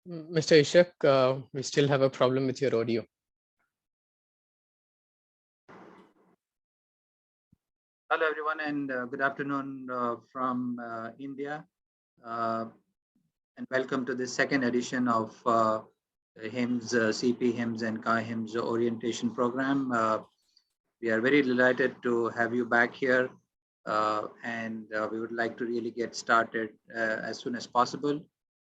Mr. Ishak, we still have a problem with your audio. Hello, everyone, and good afternoon from India. And welcome to the second edition of HIMS, CPHIMS and CPHIMS orientation program. We are very delighted to have you back here, and we would like to really get started as soon as possible.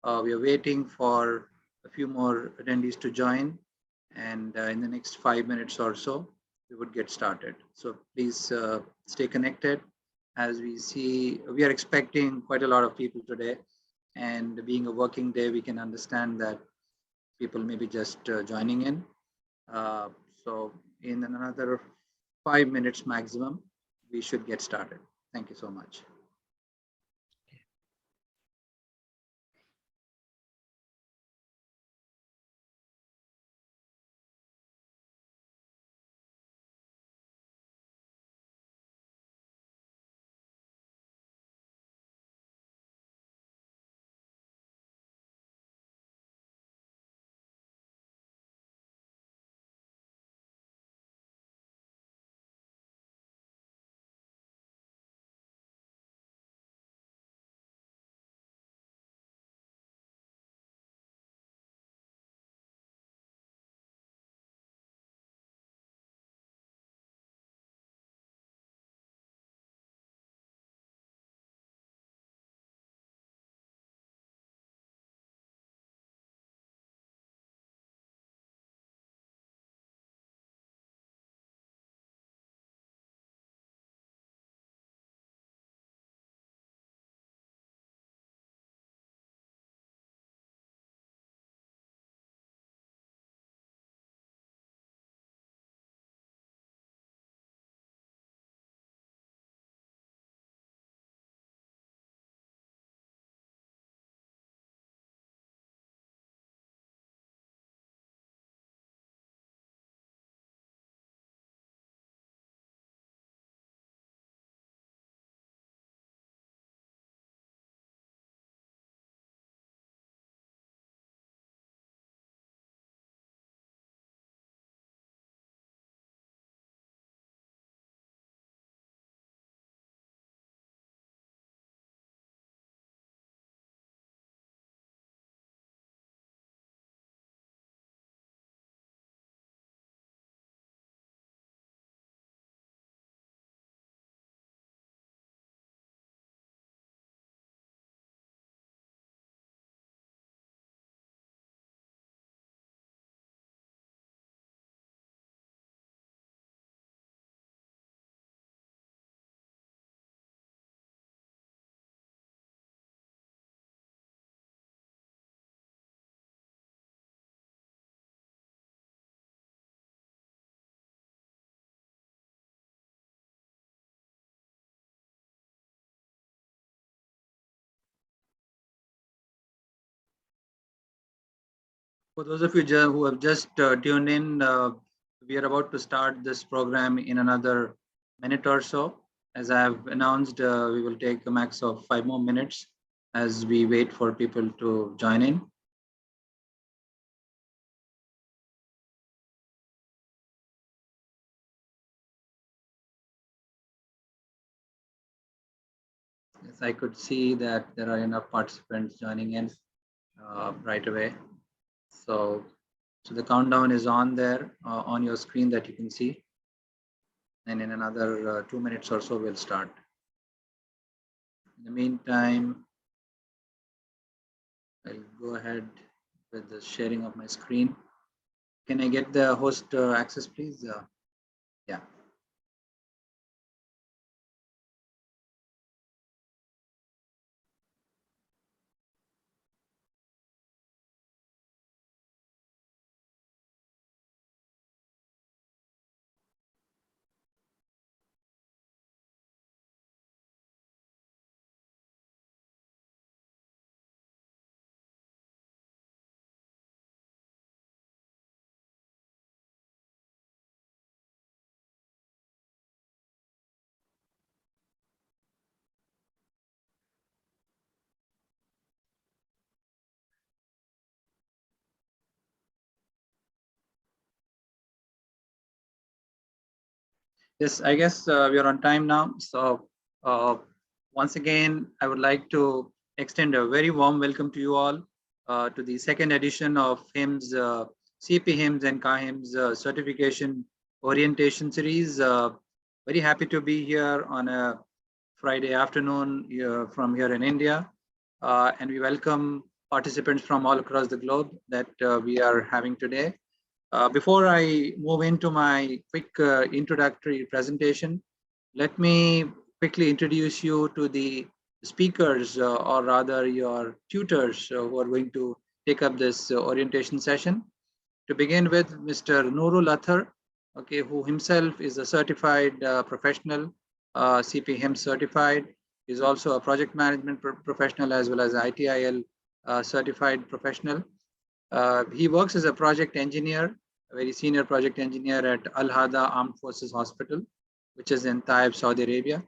We are waiting for a few more attendees to join, and in the next 5 minutes or so, we would get started. So please stay connected. As we are expecting quite a lot of people today, and being a working day, we can understand that people may be just joining in. So in another 5 minutes maximum, we should get started. Thank you so much. For those of you who have just tuned in, we are about to start this program in another minute or so. As I have announced, we will take a max of 5 more minutes as we wait for people to join in. Yes, I could see that there are enough participants joining in right away. So the countdown is on there on your screen that you can see. And in another 2 minutes or so, we'll start. In the meantime, I'll go ahead with the sharing of my screen. Can I get the host access, please? Yeah. Yes, I guess we are on time now. So once again, I would like to extend a very warm welcome to you all to the second edition of HIMS, CPHIMS and CAHIMS certification orientation series. Very happy to be here on a Friday afternoon from here in India. And we welcome participants from all across the globe that we are having today. Before I move into my quick introductory presentation, let me quickly introduce you to the speakers or rather your tutors who are going to take up this orientation session. To begin with, Mr. Nurul Athar, okay, who himself is a certified professional, CPHIMS certified. He's also a project management professional as well as ITIL certified professional. He works as a project engineer, a very senior project engineer at Al Hada Armed Forces Hospital, which is in Taib, Saudi Arabia.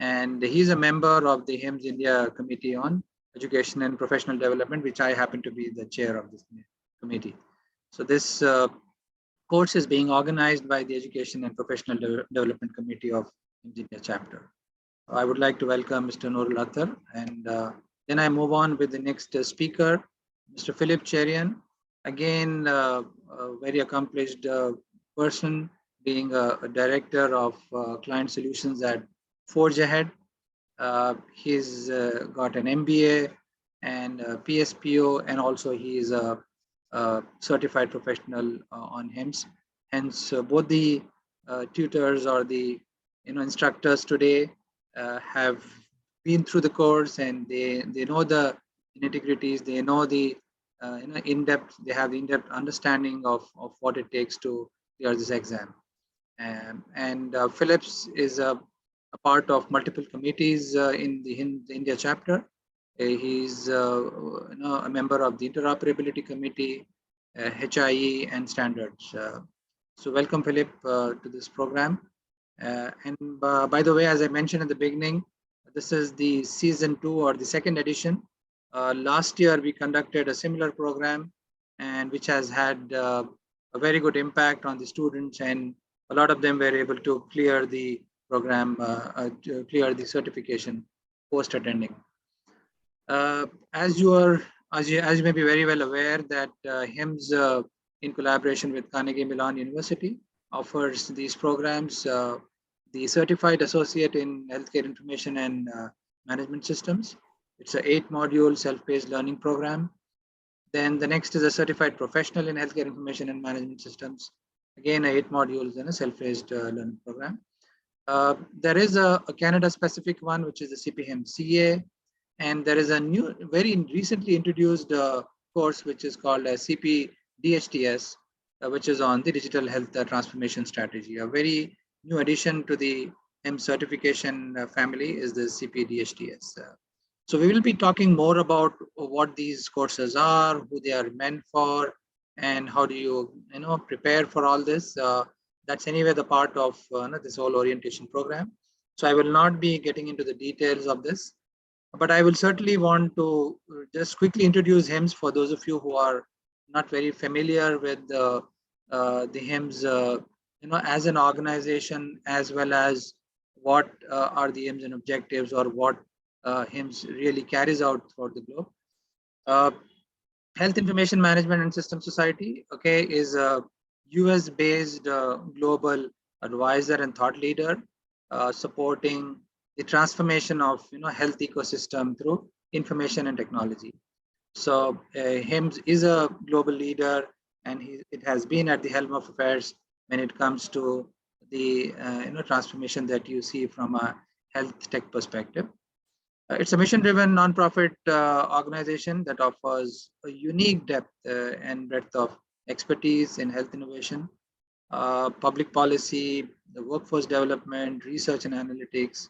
And he's a member of the HIMS India Committee on Education and Professional Development, which I happen to be the chair of this committee. So this course is being organized by the Education and Professional Development Committee of HIMS India chapter. I would like to welcome Mr. Nurul Athar, and then I move on with the next speaker, Mr. Philip Cherian, again a very accomplished person, being a director of client solutions at Forge Ahead. He's got an MBA and PSPO, and also he is a certified professional on HIMS. Hence, both the tutors or the instructors today have been through the course, and they know the nitty-gritties, they know the in-depth, they have the in-depth understanding of what it takes to clear this exam. And Phillips is a part of multiple committees in the India chapter. He's a member of the interoperability committee, HIE and standards. So welcome, Philip, to this program. And by the way, as I mentioned in the beginning, this is the season 2 or the second edition. Last year, we conducted a similar program, and which has had a very good impact on the students, and a lot of them were able to clear the program, to clear the certification post attending. As you may be very well aware, that HIMS, in collaboration with Carnegie Mellon University, offers these programs. The Certified Associate in Healthcare Information and Management Systems. It's an 8-module self-paced learning program. Then the next is a Certified Professional in Healthcare Information and Management Systems. Again, 8 modules and a self-paced learning program. There is a Canada-specific one, which is the CPHIMS CA. And there is a new, very recently introduced course, which is called CPDHTS, which is on the digital health transformation strategy. A very new addition to the HIMS certification family is the CPDHTS. So we will be talking more about what these courses are, who they are meant for, and how do you prepare for all this. That's anyway the part of this whole orientation program. So I will not be getting into the details of this, but I will certainly want to just quickly introduce HIMS for those of you who are not very familiar with the HIMS, as an organization, as well as what are the aims and objectives, or what HIMS really carries out for the globe. Health Information Management and System Society, okay, is a US-based global advisor and thought leader supporting the transformation of health ecosystem through information and technology. So HIMS is a global leader, and it has been at the helm of affairs when it comes to the transformation that you see from a health tech perspective. It's a mission-driven nonprofit organization that offers a unique depth and breadth of expertise in health innovation, public policy, the workforce development, research and analytics,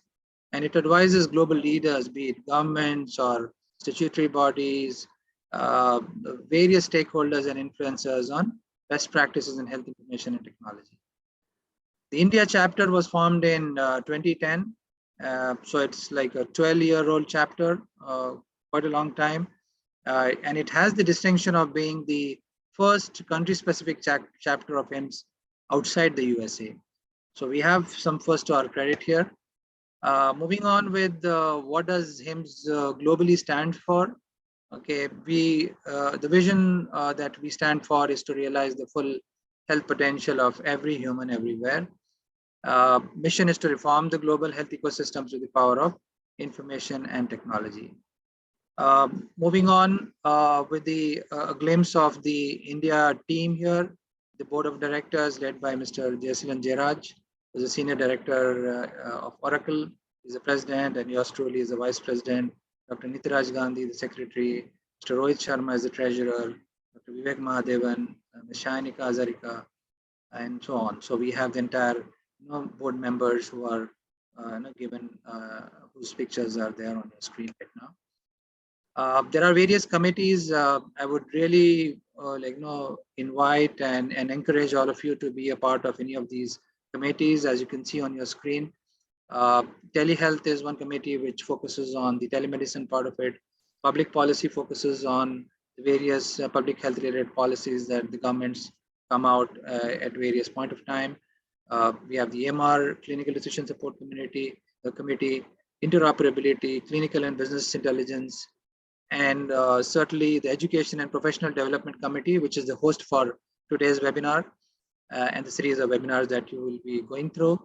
and it advises global leaders, be it governments or statutory bodies, various stakeholders and influencers on best practices in health information and technology. The India chapter was formed in 2010. So it's like a 12-year-old chapter, quite a long time. And it has the distinction of being the first country-specific chapter of HIMS outside the USA. So we have some first to our credit here. Moving on with what does HIMSS globally stand for? Okay, the vision that we stand for is to realize the full health potential of every human everywhere. Mission is to reform the global health ecosystems with the power of information and technology. Moving on with the glimpse of the India team here, the board of directors led by Mr. Jayasilan Jairaj, who is a senior director of Oracle, is the president, and yours truly is the vice president. Dr. Nitiraj Gandhi, the secretary, Mr. Rohit Sharma is the treasurer, Dr. Vivek Mahadevan, Ms. Shainika Azarika, and so on. So we have the entire board members who are given, whose pictures are there on your screen right now. There are various committees. I would really invite and encourage all of you to be a part of any of these committees. As you can see on your screen, telehealth is one committee which focuses on the telemedicine part of it. Public policy focuses on the various public health related policies that the governments come out at various point of time. We have the MR, clinical decision support community, the committee, interoperability, clinical and business intelligence, and certainly the Education and Professional Development Committee, which is the host for today's webinar and the series of webinars that you will be going through.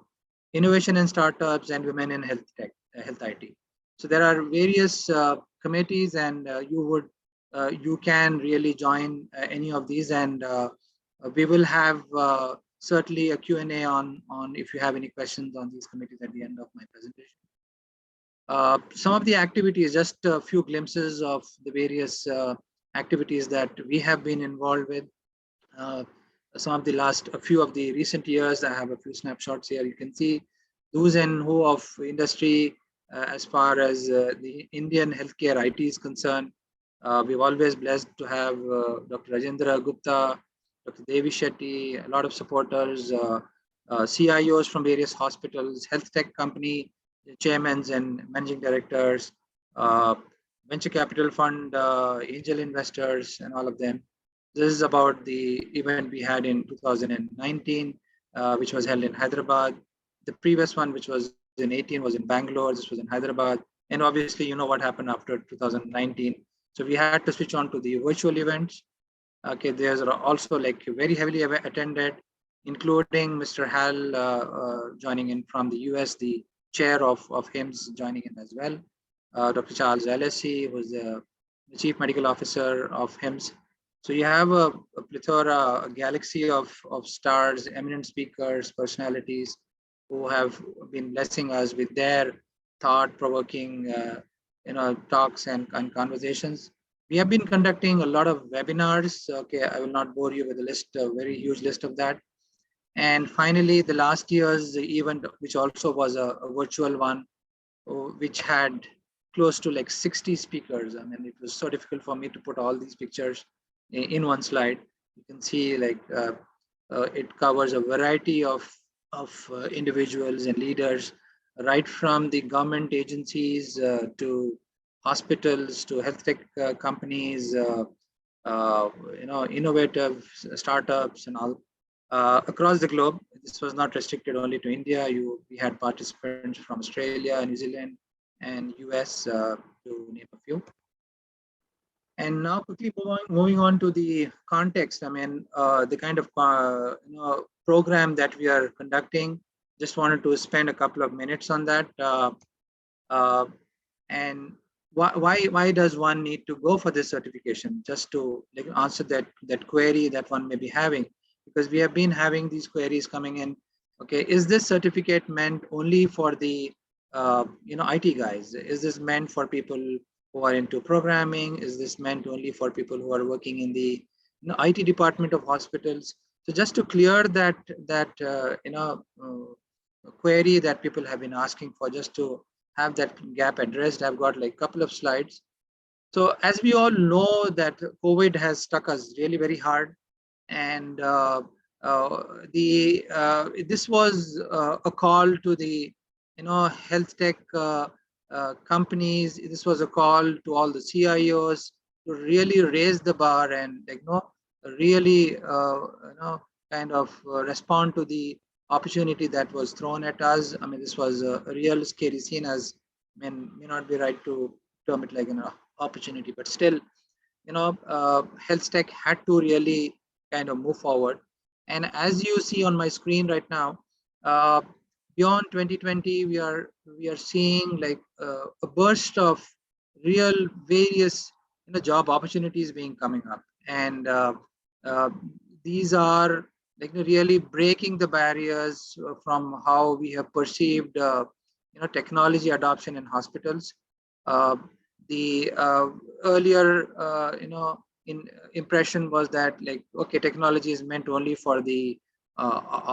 Innovation and Startups and Women in Health Tech, Health IT. So there are various committees, and you can really join any of these, and we will have certainly a Q&A on if you have any questions on these committees at the end of my presentation. Some of the activities, just a few glimpses of the various activities that we have been involved with. Some of a few of the recent years, I have a few snapshots here. You can see who's and who of industry as far as the Indian healthcare IT is concerned. We've always blessed to have Dr. Rajendra Gupta, Dr. Devi Shetty, a lot of supporters, CIOs from various hospitals, health tech company, chairmen and managing directors, venture capital fund, angel investors, and all of them. This is about the event we had in 2019, which was held in Hyderabad. The previous one, which was in 18, was in Bangalore. This was in Hyderabad. And obviously, you know what happened after 2019. So we had to switch on to the virtual events. Okay, there's also like very heavily attended, including Mr. Hal joining in from the US, the chair of HIMSS joining in as well. Dr. Charles Alessi, who's the chief medical officer of HIMSS. So you have a plethora, a galaxy of stars, eminent speakers, personalities who have been blessing us with their thought-provoking, talks and conversations. We have been conducting a lot of webinars. Okay, I will not bore you with a list, a very huge list of that. And finally, the last year's event, which also was a virtual one, which had close to like 60 speakers. I mean, it was so difficult for me to put all these pictures in one slide. You can see like it covers a variety of individuals and leaders, right from the government agencies to hospitals to health tech companies, innovative startups and all across the globe. This was not restricted only to India. We had participants from Australia, New Zealand, and US, to name a few. And now quickly moving on to the context. I mean, the kind of program that we are conducting. Just wanted to spend a couple of minutes on that. And why does one need to go for this certification? Just to answer that query that one may be having, because we have been having these queries coming in. Okay, is this certificate meant only for the IT guys? Is this meant for people who are into programming? Is this meant only for people who are working in the IT department of hospitals? So just to clear that query that people have been asking for, just to have that gap addressed, I've got like a couple of slides. So as we all know that COVID has struck us really very hard, and this was a call to the health tech companies. This was a call to all the CIOs to really raise the bar and really kind of respond to the opportunity that was thrown at us. I mean, this was a real scary scene, as may not be right to term it like an opportunity, but still, health tech had to really kind of move forward. And as you see on my screen right now, uh, beyond 2020, we are seeing like a burst of real various job opportunities being coming up, and uh, these are like really breaking the barriers from how we have perceived technology adoption in hospitals. Uh, the earlier in impression was that like, okay, technology is meant only for the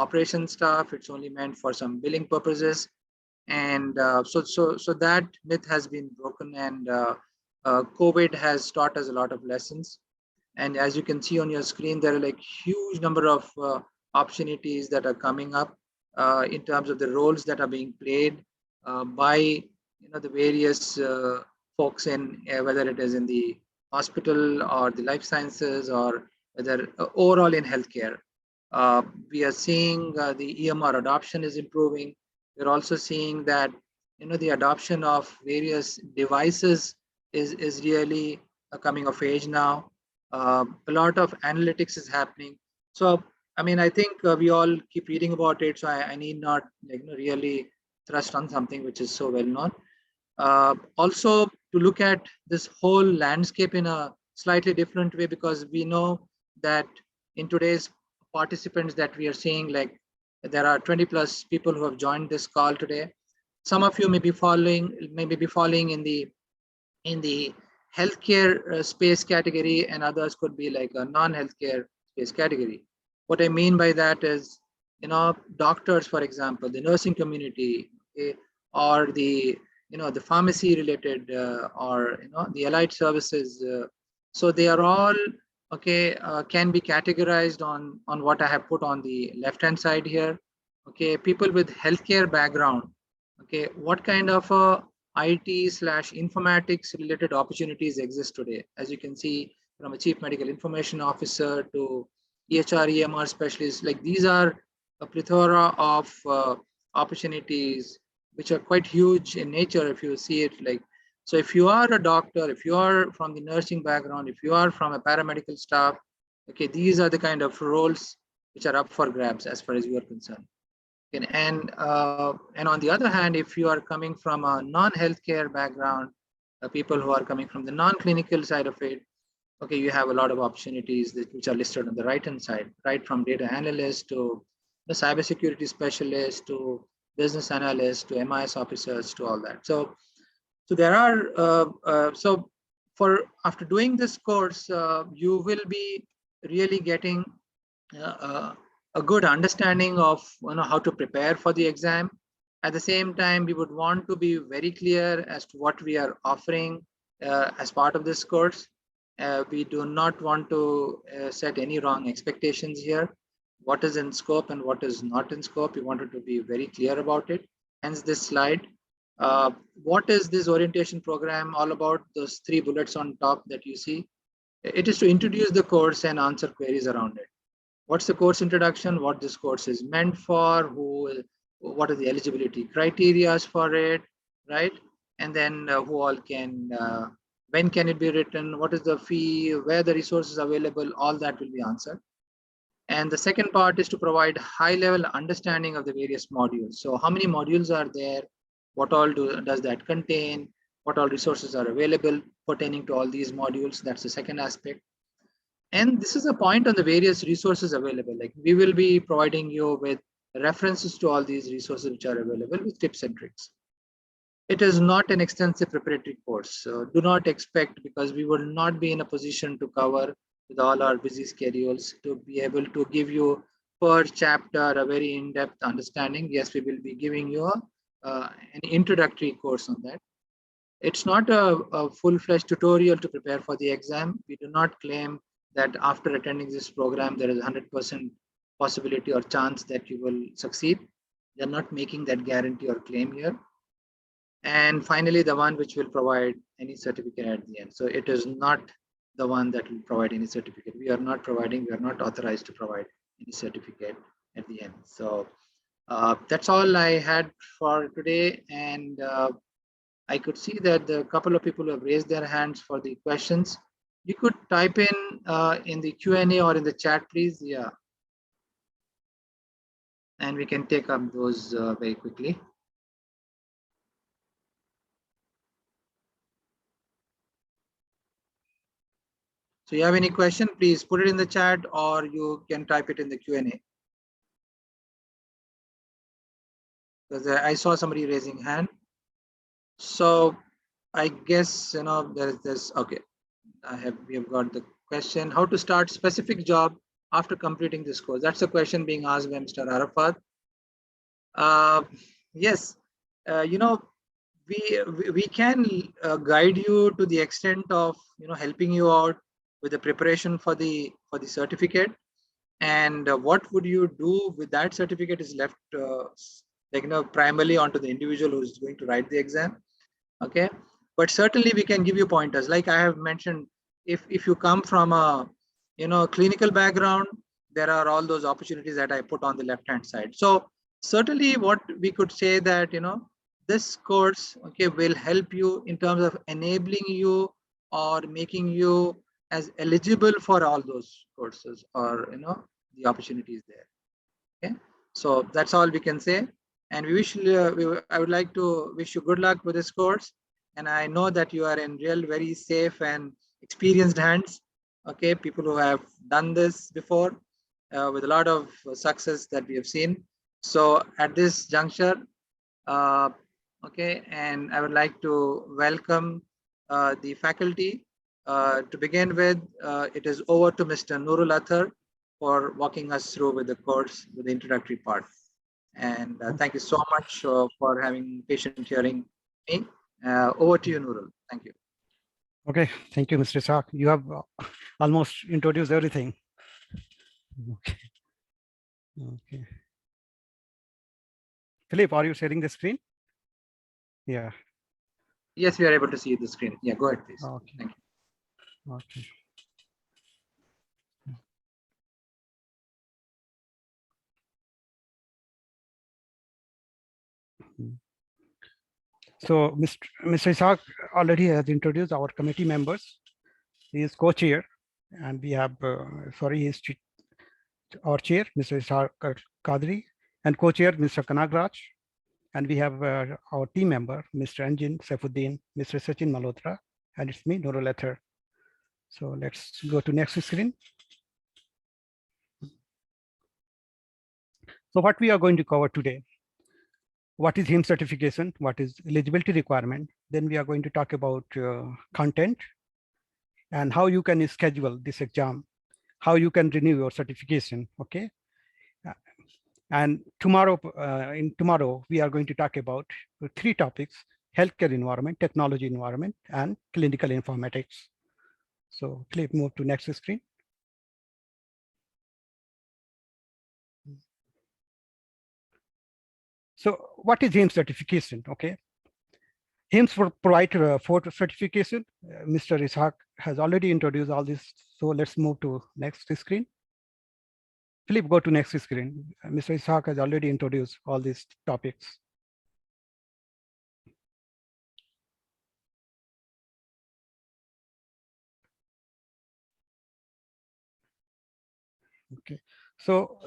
operation stuff, it's only meant for some billing purposes, and so that myth has been broken, and COVID has taught us a lot of lessons. And as you can see on your screen, there are like huge number of opportunities that are coming up in terms of the roles that are being played by the various folks in whether it is in the hospital or the life sciences, or whether overall in healthcare. We are seeing the EMR adoption is improving. We're also seeing that the adoption of various devices is really coming of age now. A lot of analytics is happening. So, I mean, I think we all keep reading about it, so I need not like, really thrust on something which is so well known. Also, to look at this whole landscape in a slightly different way, because we know that in today's participants that we are seeing, like there are 20 plus people who have joined this call today. Some of you may be following in the healthcare space category, and others could be like a non-healthcare space category. What I mean by that is, doctors, for example, the nursing community, okay, or the pharmacy related, or the allied services. So they are all okay, can be categorized on what I have put on the left hand side here. Okay, people with healthcare background. Okay, what kind of a IT/informatics related opportunities exist today? As you can see, from a chief medical information officer to EHR, EMR specialists, like these are a plethora of opportunities which are quite huge in nature if you see it like. So if you are a doctor, if you are from the nursing background, if you are from a paramedical staff, okay, these are the kind of roles which are up for grabs as far as you are concerned. And on the other hand, if you are coming from a non-healthcare background, people who are coming from the non-clinical side of it, okay, you have a lot of opportunities which are listed on the right-hand side, right from data analyst to the cybersecurity specialist to business analyst to MIS officers to all that. So there are so for after doing this course, you will be really getting a good understanding of how to prepare for the exam. At the same time, we would want to be very clear as to what we are offering as part of this course. We do not want to set any wrong expectations here. What is in scope and what is not in scope, we wanted to be very clear about it. Hence this slide. What is this orientation program all about? Those 3 bullets on top that you see. It is to introduce the course and answer queries around it. What's the course introduction, what this course is meant for, what are the eligibility criteria for it, right? And then who all can, when can it be written, what is the fee, where the resources available, all that will be answered. And the second part is to provide high level understanding of the various modules. So how many modules are there? What all does that contain? What all resources are available pertaining to all these modules? That's the second aspect. And this is a point on the various resources available. Like we will be providing you with references to all these resources which are available with tips and tricks. It is not an extensive preparatory course. So do not expect, because we will not be in a position to cover with all our busy schedules to be able to give you per chapter a very in-depth understanding. Yes, we will be giving you an introductory course on that. It's not a full-fledged tutorial to prepare for the exam. We do not claim that after attending this program, there is 100% possibility or chance that you will succeed. They're not making that guarantee or claim here. And finally, the one which will provide any certificate at the end. So it is not the one that will provide any certificate. We are not authorized to provide any certificate at the end. So That's all I had for today, and I could see that the couple of people have raised their hands for the questions. You could type in the Q&A or in the chat, please. Yeah, and we can take up those very quickly. So you have any question, please put it in the chat, or you can type it in the Q&A. Because I saw somebody raising hand. So I guess, there's okay. We have got the question, how to start specific job after completing this course. That's a question being asked by Mr. Arafat. Yes, we can guide you to the extent of helping you out with the preparation for the certificate, and what would you do with that certificate is left primarily onto the individual who is going to write the exam. Okay, but certainly we can give you pointers. Like I have mentioned, if you come from a clinical background, there are all those opportunities that I put on the left hand side. So certainly what we could say that this course will help you in terms of enabling you or making you as eligible for all those courses or the opportunities there. Okay, so that's all we can say, and we wish I would like to wish you good luck with this course, and I know that you are in real very safe and experienced hands. Okay, people who have done this before with a lot of success that we have seen. So at this juncture, okay, and I would like to welcome the faculty. To begin with, it is over to Mr. Nurul Athar for walking us through with the course, with the introductory part. And thank you so much for having patient hearing me. Over to you, Nurul. Thank you. Okay, thank you, Mr. Shah. You have almost introduced everything. Okay. Okay. Philip, are you sharing the screen? Yeah. Yes, we are able to see the screen. Yeah, go ahead, please. Okay. Thank you. Okay. So Mr. Ishaq already has introduced our committee members. He is co-chair, and we have, he is our chair, Mr. Ishaq Kadri, and co-chair, Mr. Kanagraj. And we have our team member, Mr. Anjin Saifuddin, Mr. Sachin Malhotra, and it's me, Nurul Athar. So let's go to next screen. So what we are going to cover today, what is HIMSS certification, what is eligibility requirement, then we are going to talk about content and how you can schedule this exam, how you can renew your certification, okay? And tomorrow, we are going to talk about 3 topics: healthcare environment, technology environment, and clinical informatics. So please move to next screen. So what is HIMSS certification? Okay, HIMSS provide for certification. Mr. Ishaq has already introduced all this. So let's move to next screen. Philip, go to next screen. Mr. Ishaq has already introduced all these topics. Okay, so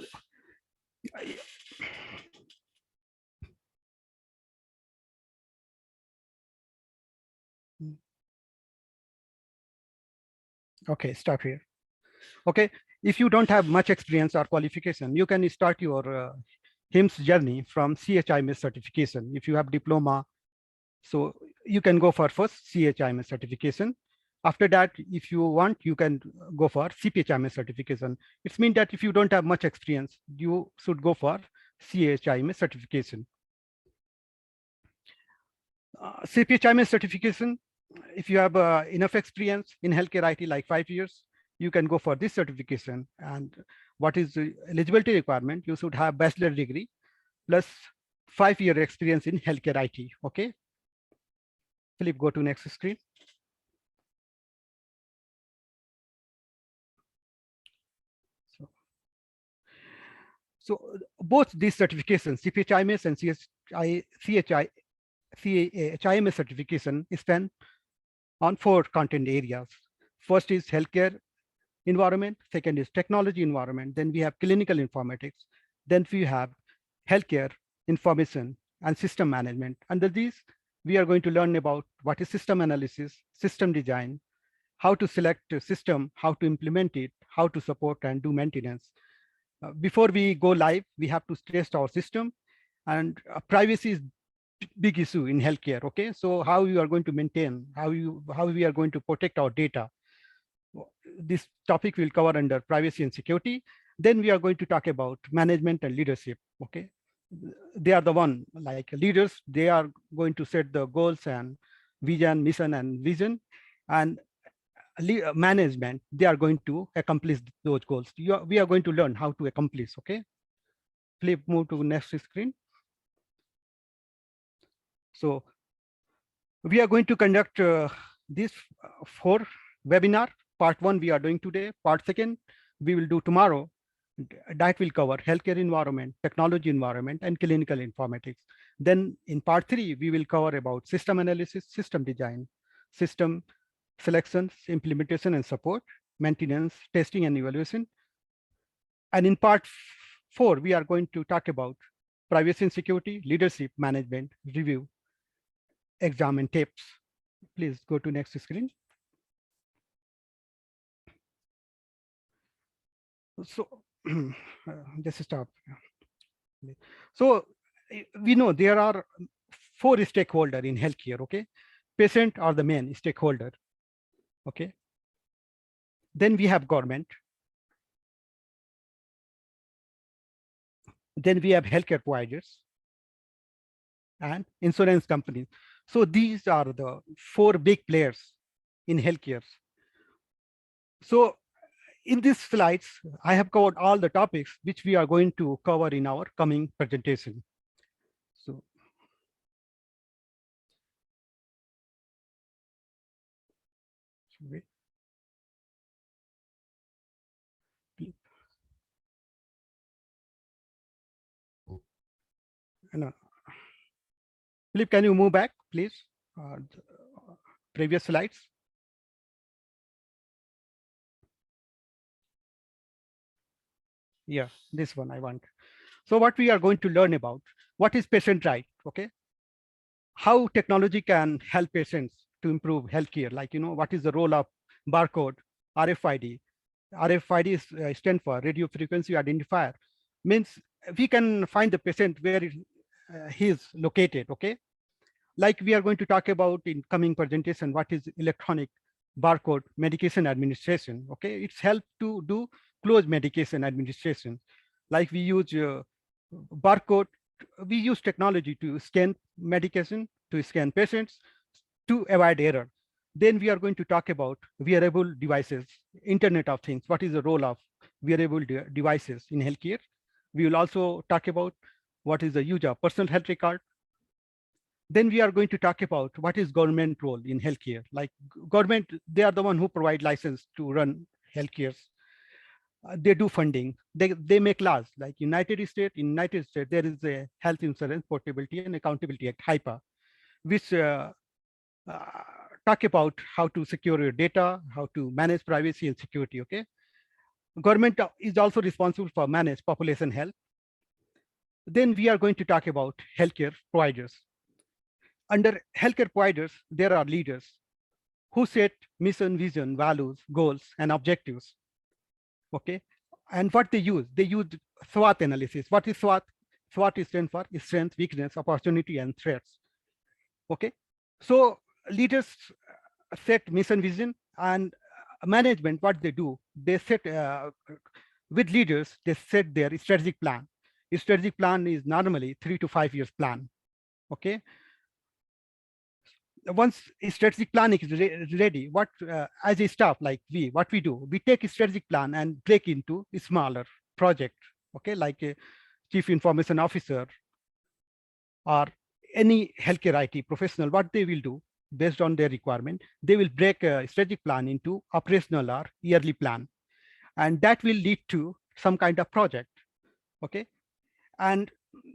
okay, stop here. Okay, if you don't have much experience or qualification, you can start your HIMSS journey from CPHIMS certification. If you have diploma, so you can go for first CPHIMS certification. After that, if you want, you can go for CPHIMS certification. It means that if you don't have much experience, you should go for CPHIMS certification. CPHIMS certification, if you have enough experience in healthcare IT, like 5 years, you can go for this certification. And what is the eligibility requirement? You should have bachelor degree plus 5-year experience in healthcare IT. Okay. Philip, go to next screen. So So both these certifications, CPHIMS and CPHIMS certification is spent on 4 content areas. First is healthcare environment, second is technology environment, then we have clinical informatics, then we have healthcare information and system management. Under these, we are going to learn about what is system analysis, system design, how to select a system, how to implement it, how to support and do maintenance. Before we go live, we have to test our system, and privacy is big issue in healthcare. Okay, so how you are going to maintain, how we are going to protect our data. This topic will cover under privacy and security. Then we are going to talk about management and leadership. Okay, they are the one like leaders. They are going to set the goals and vision, mission and vision, and management, they are going to accomplish those goals. We are going to learn how to accomplish. Okay, please move to next screen. So we are going to conduct these 4 webinar. Part 1 we are doing today. Part 2 we will do tomorrow. That will cover healthcare environment, technology environment, and clinical informatics. Then in part 3 we will cover about system analysis, system design, system selections, implementation and support, maintenance, testing and evaluation. And in part 4 we are going to talk about privacy and security, leadership, management, review, exam and tips. Please go to next screen. So just stop. So we know there are 4 stakeholders in healthcare. Okay, patient are the main stakeholder. Okay, then we have government, then we have healthcare providers and insurance companies. So these are the 4 big players in healthcare. So in these slides, I have covered all the topics which we are going to cover in our coming presentation. So no. Philip, can you move back, please? Previous slides. Yeah, this one I want. So what we are going to learn about, what is patient right? Okay, how technology can help patients to improve healthcare? Like, what is the role of barcode, RFID? RFID is stand for radio frequency identifier. Means we can find the patient where he is located. Okay, like we are going to talk about in coming presentation, what is electronic barcode medication administration. Okay, it's help to do close medication administration. Like we use barcode, we use technology to scan medication, to scan patients, to avoid error. Then we are going to talk about wearable devices, Internet of Things. What is the role of wearable devices in healthcare? We will also talk about what is the use of personal health record. Then we are going to talk about what is government role in healthcare. Like government, they are the one who provide license to run healthcare. They do funding. They make laws. Like United States, there is a Health Insurance Portability and Accountability Act, HIPAA, which talk about how to secure your data, how to manage privacy and security. Okay, government is also responsible for manage population health. Then we are going to talk about healthcare providers. Under healthcare providers, there are leaders who set mission, vision, values, goals, and objectives. Okay, and what they use SWOT analysis. What is SWOT? SWOT is stand for strength, weakness, opportunity, and threats. Okay, so leaders set mission, vision, and management. What they do, they set with leaders. They set their strategic plan. A strategic plan is normally 3 to 5 years plan. Okay. Once a strategic plan is ready, what as a staff, like what we do, we take a strategic plan and break into a smaller project. Okay, like a chief information officer or any healthcare IT professional, what they will do based on their requirement, they will break a strategic plan into operational or yearly plan, and that will lead to some kind of project. Okay, And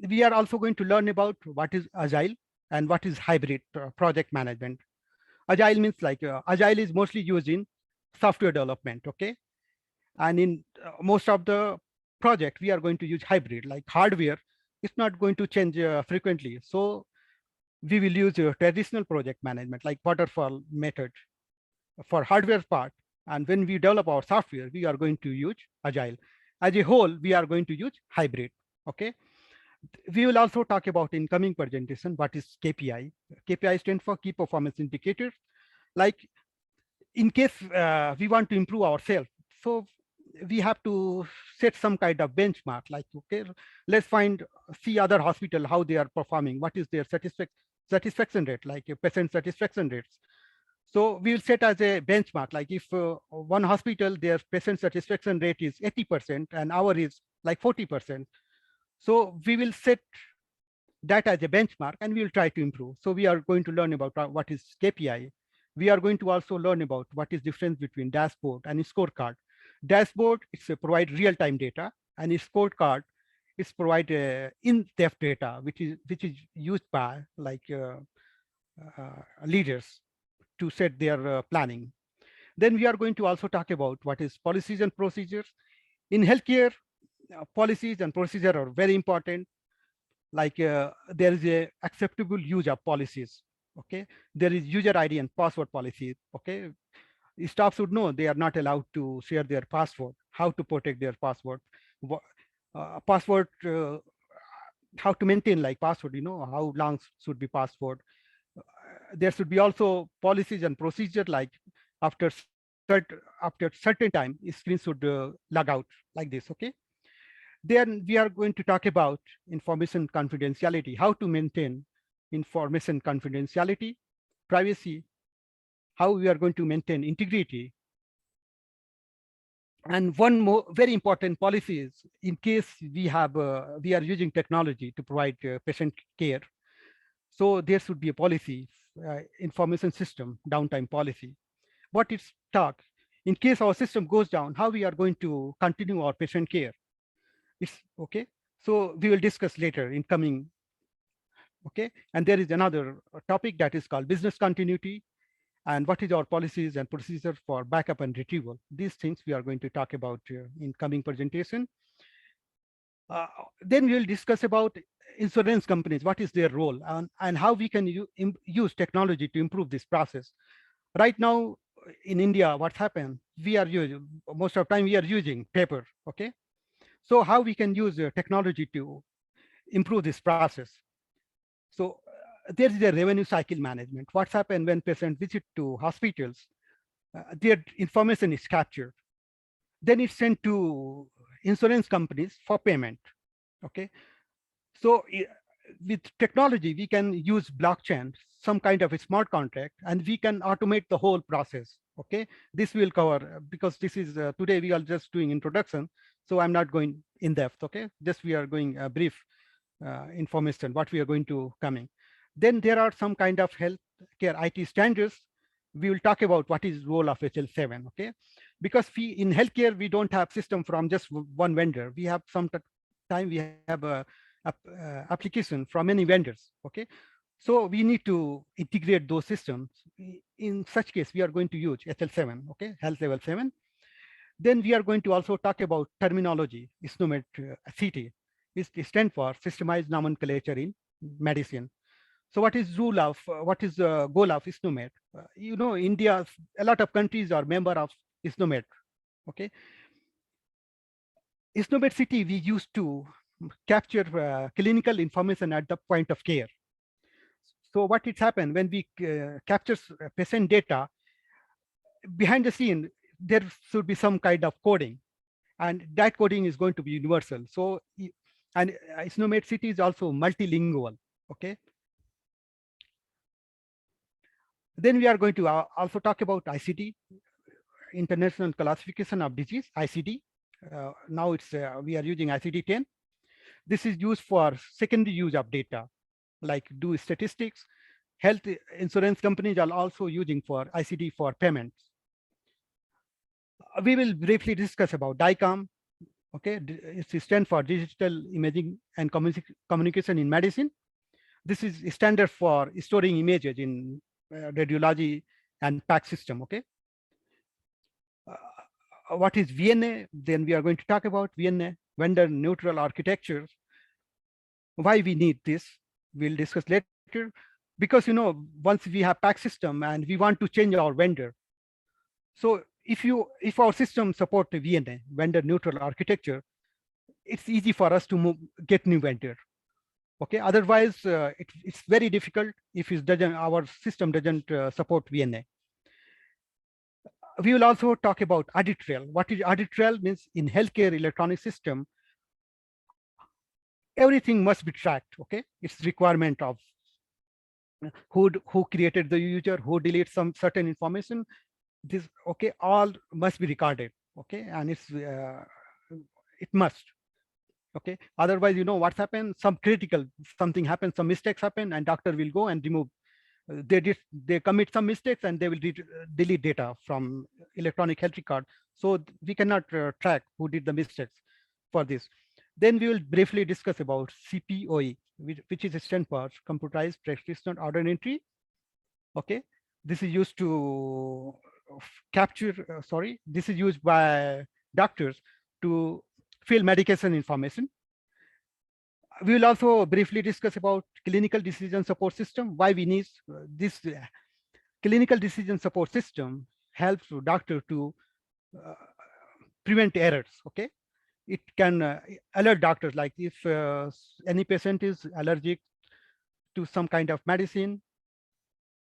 we are also going to learn about what is agile and what is hybrid project management. Agile means like agile is mostly used in software development, okay? And in most of the project, we are going to use hybrid, like hardware. It's not going to change frequently. So we will use traditional project management like waterfall method for hardware part. And when we develop our software, we are going to use agile. As a whole, we are going to use hybrid, okay? We will also talk about in coming presentation, what is KPI. KPI stands for key performance indicators. Like in case we want to improve ourselves, so we have to set some kind of benchmark, like, okay, let's see other hospital, how they are performing, what is their satisfaction rate, like patient satisfaction rates. So we will set as a benchmark, like if one hospital, their patient satisfaction rate is 80% and our is like 40%. So we will set that as a benchmark and we will try to improve. So we are going to learn about what is KPI. We are going to also learn about what is difference between dashboard and scorecard. Dashboard, it's provide real-time data, and a scorecard is provide in-depth data, which is used by like leaders to set their planning. Then we are going to also talk about what is policies and procedures. In healthcare, policies and procedures are very important. Like there is a acceptable use of policies, okay? There is user ID and password policies, okay? Staff should know they are not allowed to share their password, how to protect their password, password, how to maintain like password, how long should be password. There should be also policies and procedure, like after certain time, screen should log out like this, okay? Then we are going to talk about information confidentiality, how to maintain information confidentiality, privacy, how we are going to maintain integrity. And one more very important policy is, in case we are using technology to provide patient care, so there should be a policy, information system downtime policy. What it's talk, in case our system goes down, how we are going to continue our patient care. It's okay. So we will discuss later in coming. Okay. And there is another topic that is called business continuity, and what is our policies and procedures for backup and retrieval. These things we are going to talk about in coming presentation. Then we will discuss about insurance companies, what is their role, and how we can use technology to improve this process. Right now in India, what's happened, we are using, most of the time we are using paper, okay? So how we can use technology to improve this process. So there is a revenue cycle management. What's happened when patients visit to hospitals, their information is captured. Then it's sent to insurance companies for payment, okay? So with technology, we can use blockchain, some kind of a smart contract, and we can automate the whole process, okay? This will cover, because this is, today we are just doing introduction, so I'm not going in depth, okay? Just we are going a brief information, what we are going to coming. Then there are some kind of healthcare IT standards. We will talk about what is role of HL7, okay? Because in healthcare, we don't have system from just one vendor. We have some time, we have a application from many vendors, okay? So we need to integrate those systems. In such case, we are going to use HL7, okay? Health level 7. Then we are going to also talk about terminology, SNOMED CT. It stands for Systemized Nomenclature in Medicine. So what is rule of, what is the goal of SNOMED? India, a lot of countries are member of SNOMED, okay? SNOMED CT, we used to capture clinical information at the point of care. So what it's happened when we capture patient data, behind the scene, there should be some kind of coding, and that coding is going to be universal. So, and SNOMED CT is also multilingual, okay? Then we are going to also talk about ICD, International Classification of Disease, ICD. Now it's we are using ICD-10. This is used for secondary use of data, like do statistics. Health insurance companies are also using for ICD for payments. We will briefly discuss about DICOM, Okay, it stands for Digital Imaging and Communication in Medicine. This is standard for storing images in radiology and PAC system. Okay. What is VNA? Then we are going to talk about VNA, vendor neutral architecture. Why we need this, we'll discuss later. Because once we have PAC system and we want to change our vendor. So if our system support the VNA, vendor neutral architecture, it's easy for us to get new vendor. Okay, otherwise it's very difficult if our system doesn't support VNA. We will also talk about audit trail. What is audit trail? Means in healthcare electronic system, everything must be tracked. Okay, it's requirement of who created the user, who deletes some certain information. This all must be recorded. Okay, and it must. Okay, otherwise what's happened, something happens, some mistakes happen, and doctor will go and remove. They commit some mistakes and they will delete data from electronic health record. So we cannot track who did the mistakes for this. Then we will briefly discuss about CPOE, which is a stand for computerized practitioner order entry. Okay, this is used to capture, this is used by doctors to fill medication information. We will also briefly discuss about clinical decision support system, why we need this clinical decision support system helps doctor to prevent errors. Okay, it can alert doctors, like if any patient is allergic to some kind of medicine.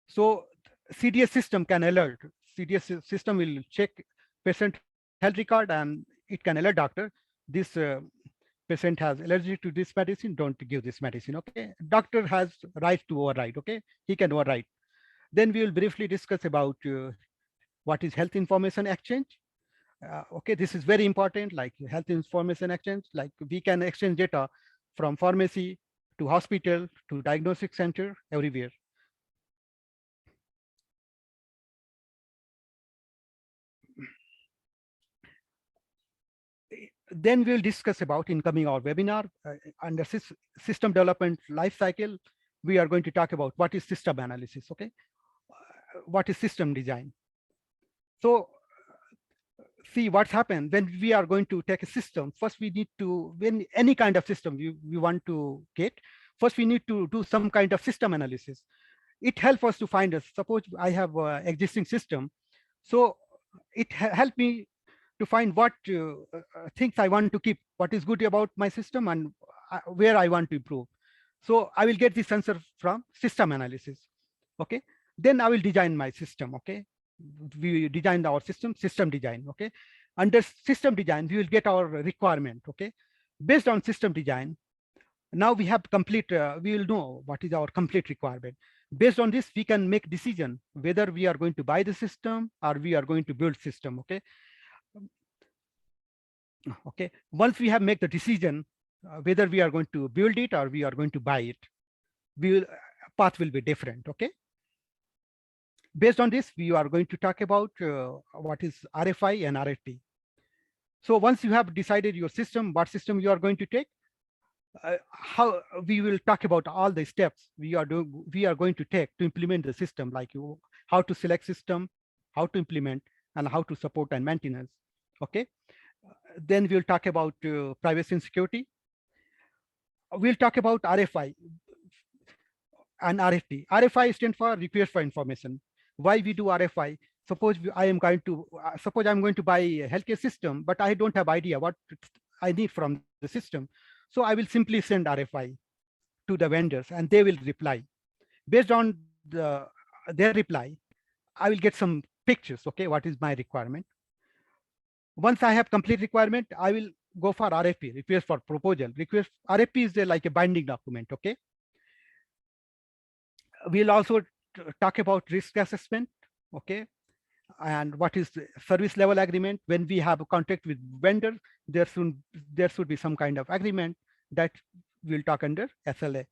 So CDS system can alert. CDS system will check patient health record and it can alert doctor, this patient has allergy to this medicine, don't give this medicine. Okay, doctor has right to override. Okay, he can override. Then we will briefly discuss about what is health information exchange. Okay, this is very important, like health information exchange, like we can exchange data from pharmacy to hospital to diagnostic center, everywhere. Then we'll discuss about incoming our webinar under system development life cycle. We are going to talk about what is system analysis. Okay, what is system design. So see what's happened when we are going to take a system. First, we need to, when any kind of system we want to get, first we need to do some kind of system analysis. It helps us to find us. Suppose I have an existing system, so it helped me to find what things I want to keep, what is good about my system, and where I want to improve. So I will get this answer from system analysis. Okay, then I will design my system. Okay, we designed our system design. Okay, under system design we will get our requirement. Okay, based on system design, now we have complete, we will know what is our complete requirement. Based on this, we can make decision whether we are going to buy the system or we are going to build system. Okay, okay, once we have made the decision whether we are going to build it or we are going to buy it, path will be different. Okay, based on this, we are going to talk about what is RFI and RFP. So once you have decided your system, what system you are going to take, how we will talk about all the steps we are going to take to implement the system, like how to select system, how to implement, and how to support and maintenance. Okay, then we'll talk about privacy and security. We'll talk about RFI and RFP. RFI stands for request for information. Why we do RFI? Suppose I'm going to buy a healthcare system, but I don't have idea what I need from the system. So I will simply send RFI to the vendors and they will reply. Based on their reply, I will get some pictures. Okay, what is my requirement? Once I have complete requirement, I will go for RFP, request for proposal. RFP is like a binding document. Okay, we'll also talk about risk assessment. Okay, and what is the service level agreement. When we have a contract with vendor, there should be some kind of agreement that we'll talk under SLA.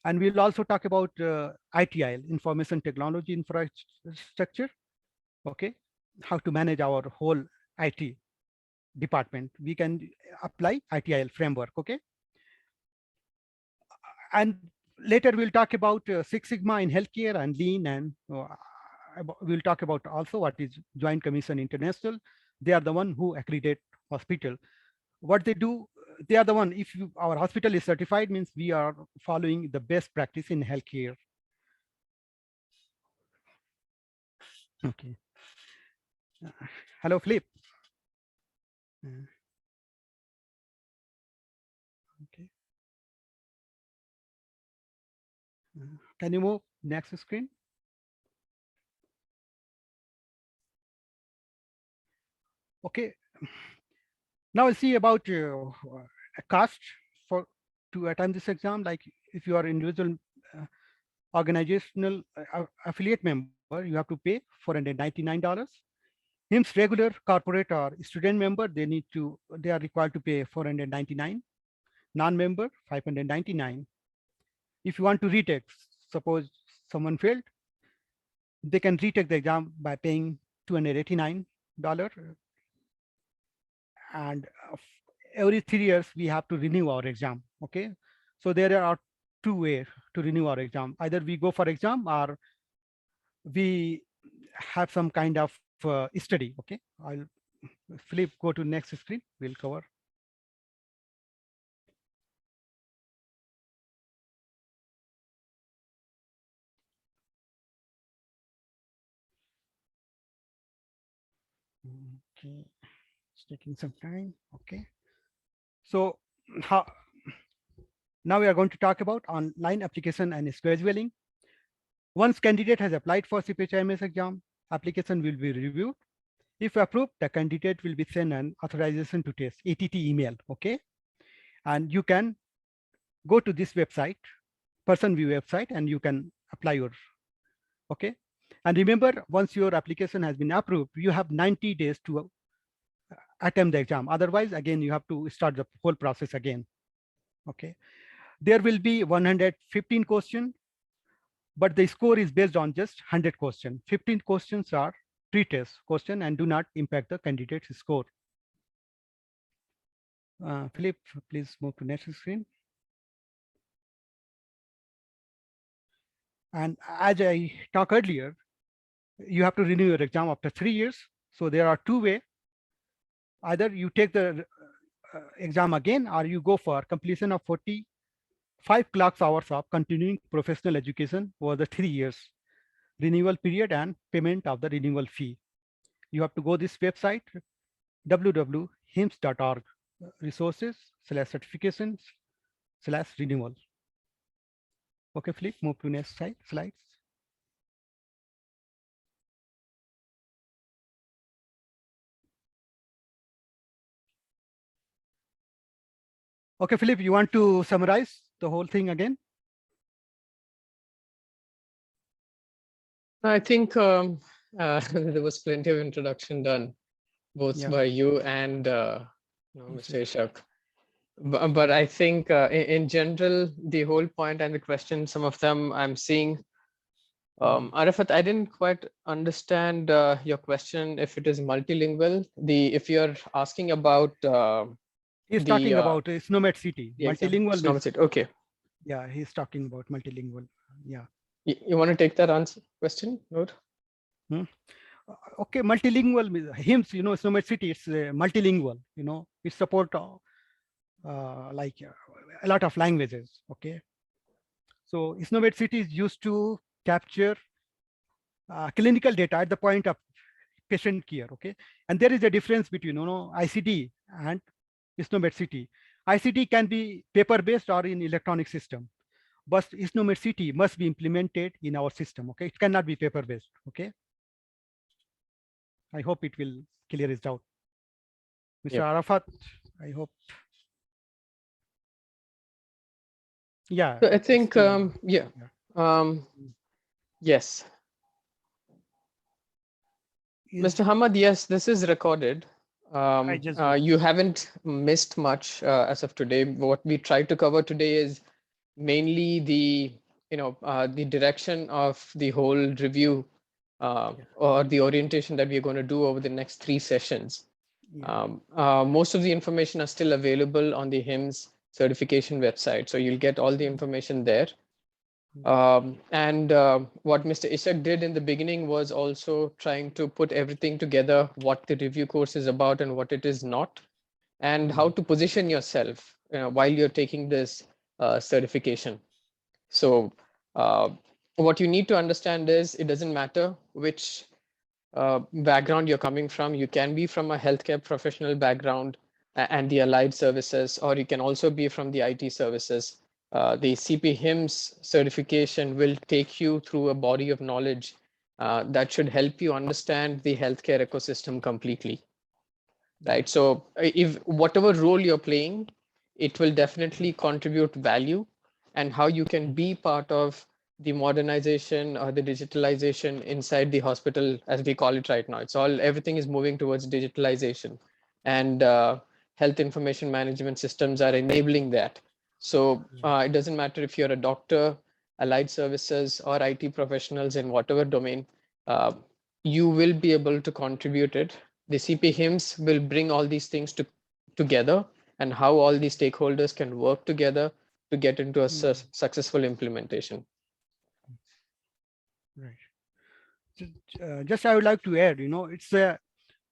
And we'll also talk about ITIL, information technology infrastructure. Okay, how to manage our whole IT. department. We can apply ITIL framework, okay? And later we'll talk about Six Sigma in healthcare and Lean, and we'll talk about also what is Joint Commission International. They are the one who accredit hospital. What they do, they are the one, if our hospital is certified, means we are following the best practice in healthcare. Okay. Hello, Flip. Okay. Can you move next screen? Okay. Now we'll see about a cost for to attend this exam. Like if you are individual organizational affiliate member, you have to pay $499. HIMSS regular corporate or student member, they are required to pay $499. Non-member, $599. If you want to retake, suppose someone failed, they can retake the exam by paying $289. And every 3 years we have to renew our exam. Okay, so there are two ways to renew our exam. Either we go for exam or we have some kind of study. Okay, I'll Philip, go to next screen. We'll cover. Okay, it's taking some time. Okay, so how now we are going to talk about online application and scheduling. Once candidate has applied for CPHIMS exam, application will be reviewed. If approved, the candidate will be sent an authorization to test, ATT email, okay? And you can go to this website, person view website, and you can apply your, okay? And remember, once your application has been approved, you have 90 days to attempt the exam. Otherwise, again, you have to start the whole process again, okay? There will be 115 questions, but the score is based on just 100 questions. 15 questions are pre-test question and do not impact the candidate's score. Philip, please move to next screen. And as I talked earlier, you have to renew your exam after 3 years. So there are two ways. Either you take the exam again, or you go for completion of 45 class hours of continuing professional education over the 3 years, renewal period and payment of the renewal fee. You have to go this website, www.hims.org, resources/certifications/renewal. Okay, Philip, move to next slides. Okay, Philip, you want to summarize the whole thing again? I think there was plenty of introduction done, both by you and Mr. Ishak. But I think in general, the whole point and the question, some of them I'm seeing. Arafat, I didn't quite understand your question. If it is multilingual, if you're asking about he's talking about SNOMED City, multilingual. SNOMED City. Okay. Yeah, he's talking about multilingual. Yeah. You want to take that question, Noor? Okay, multilingual HIMSS, SNOMED City, it's multilingual, it support like a lot of languages. Okay, so SNOMED City is used to capture clinical data at the point of patient care. Okay, and there is a difference between ICD and SNOMED City. ICD can be paper-based or in electronic system, but SNOMED City must be implemented in our system. Okay, it cannot be paper-based. Okay, I hope it will clear its doubt. Mr. Arafat, I hope. Yeah. So I think, yes. Mr. Hamad, yes, this is recorded. You haven't missed much as of today. What we tried to cover today is mainly the direction of the whole review or the orientation that we're going to do over the next 3 sessions. Most of the information are still available on the HIMSS certification website. So you'll get all the information there. And what Mr. Ishak did in the beginning was also trying to put everything together, what the review course is about and what it is not, and how to position yourself while you're taking this certification. So what you need to understand is it doesn't matter which background you're coming from. You can be from a healthcare professional background and the allied services, or you can also be from the IT services. The CPHIMS certification will take you through a body of knowledge that should help you understand the healthcare ecosystem completely. Right. So if whatever role you're playing, it will definitely contribute value, and how you can be part of the modernization or the digitalization inside the hospital, as we call it right now. It's all, everything is moving towards digitalization, and health information management systems are enabling that. So it doesn't matter if you're a doctor, allied services, or IT professionals in whatever domain, you will be able to contribute it. The CPHIMS will bring all these things together, and how all these stakeholders can work together to get into a successful implementation. Right. Just I would like to add, it's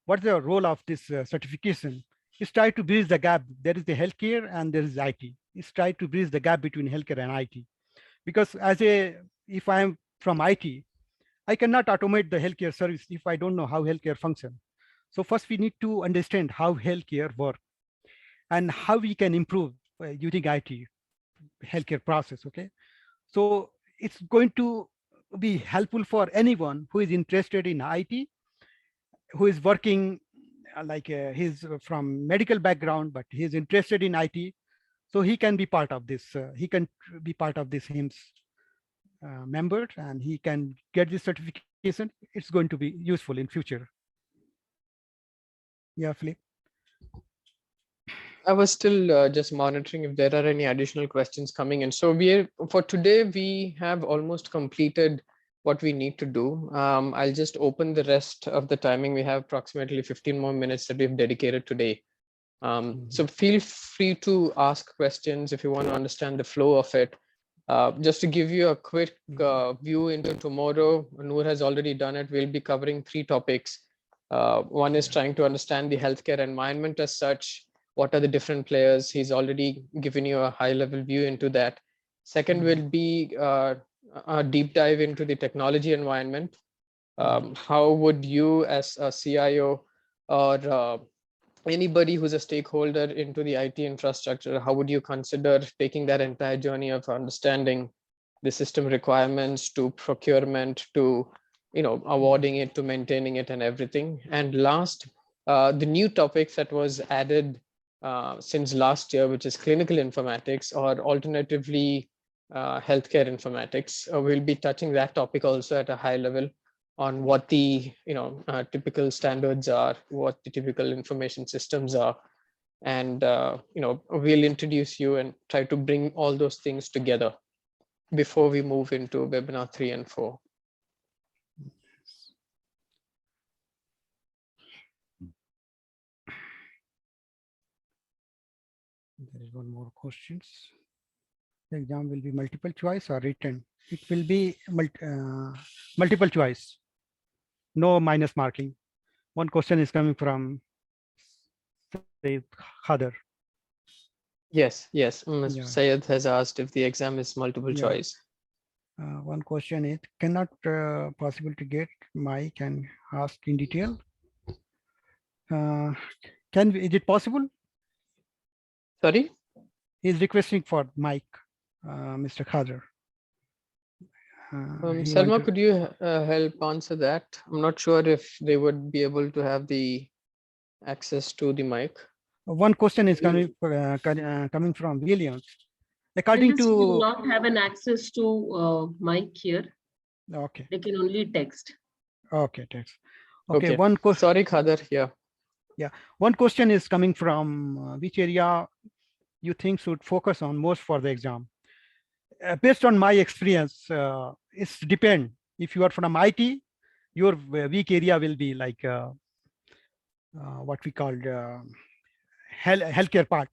what's the role of this certification? It's try to bridge the gap. There is the healthcare and there is IT. It's try to bridge the gap between healthcare and IT. Because if I'm from IT, I cannot automate the healthcare service if I don't know how healthcare function. So first we need to understand how healthcare works and how we can improve using IT healthcare process. Okay, so it's going to be helpful for anyone who is interested in IT, who is working he's from medical background, but he's interested in IT. So he can be part of this. He can be part of this HIMSS member, and he can get this certification. It's going to be useful in future. Yeah, Philip. I was still just monitoring if there are any additional questions coming in. So for today, we have almost completed what we need to do. I'll just open the rest of the timing. We have approximately 15 more minutes that we've dedicated today. So feel free to ask questions if you want to understand the flow of it. Just to give you a quick view into tomorrow, Noor has already done it. We'll be covering 3 topics. One is trying to understand the healthcare environment as such. What are the different players? He's already given you a high-level view into that. Second will be a deep dive into the technology environment. How would you, as a CIO or anybody who's a stakeholder into the IT infrastructure, how would you consider taking that entire journey of understanding the system requirements to procurement to awarding it to maintaining it and everything? And last, the new topics that was added since last year, which is clinical informatics, or alternatively healthcare informatics. We'll be touching that topic also at a high level on what the typical standards are, what the typical information systems are, and we'll introduce you and try to bring all those things together before we move into webinar 3 and 4. There is one more questions. The exam will be multiple choice or written? It will be multiple choice. No minus marking. One question is coming from Sayed Khader. Yes. Yeah. Sayed has asked if the exam is multiple choice. One question is, cannot possible to get mic and ask in detail? Is it possible? Sorry? He's requesting for mic, Mr. Khader. Salma, could you help answer that? I'm not sure if they would be able to have the access to the mic. One question is coming from Williams. According to, you will not have an access to mic here. Okay. They can only text. Okay, text. Okay. One question. Sorry, Khader. Yeah. One question is coming from which area you think should focus on most for the exam? Based on my experience, it's depend. If you are from IT, your weak area will be like what we call healthcare part,